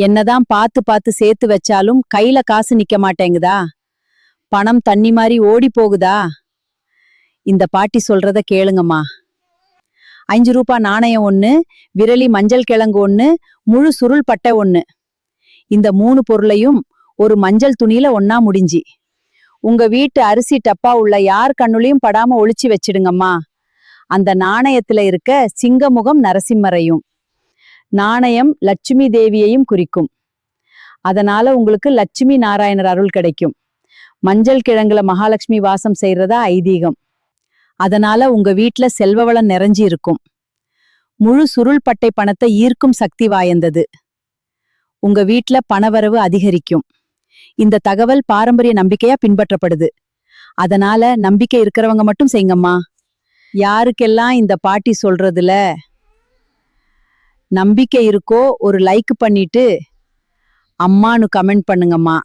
என்னதான் பார்த்து பார்த்து சேர்த்து வச்சாலும் கையில காசு நிக்க மாட்டேங்குதா? பணம் தண்ணி மாதிரி ஓடி போகுதா? இந்த பாட்டி சொல்றத கேளுங்கம்மா. 5 ரூபா நாணயம் ஒண்ணு, விரலி மஞ்சள் கிழங்கு ஒண்ணு, முழு சுருள் பட்டை ஒண்ணு. இந்த 3 பொருளையும் ஒரு மஞ்சள் துணியில ஒண்ணா முடிஞ்சி உங்க வீட்டு அரிசி டப்பா உள்ள யார் கண்ணுலயும் படாம ஒளிச்சு வச்சிடுங்கம்மா. அந்த நாணயத்துல இருக்க சிங்கமுகம் நரசிம்மரையும் நாணயம் லட்சுமி தேவியையும் குறிக்கும். அதனால உங்களுக்கு லட்சுமி நாராயணர் அருள் கிடைக்கும். மஞ்சள் கிழங்குல மகாலட்சுமி வாசம் செய்யறதா ஐதீகம். அதனால உங்க வீட்ல செல்வவளம் நிறைஞ்சி இருக்கும். முழு சுருள் பட்டை பணத்தை ஈர்க்கும் சக்தி வாய்ந்தது. உங்க வீட்ல பணவரவு அதிகரிக்கும். இந்த தகவல் பாரம்பரிய நம்பிக்கையா பின்பற்றப்படுது. அதனால நம்பிக்கை இருக்கிறவங்க மட்டும் செய்யுங்கம்மா. யாருக்கெல்லாம் இந்த பாட்டி சொல்றதுல நம்பிக்கை இருக்கோ ஒரு லைக் பண்ணிட்டு அம்மானு கமெண்ட் பண்ணுங்கம்மா.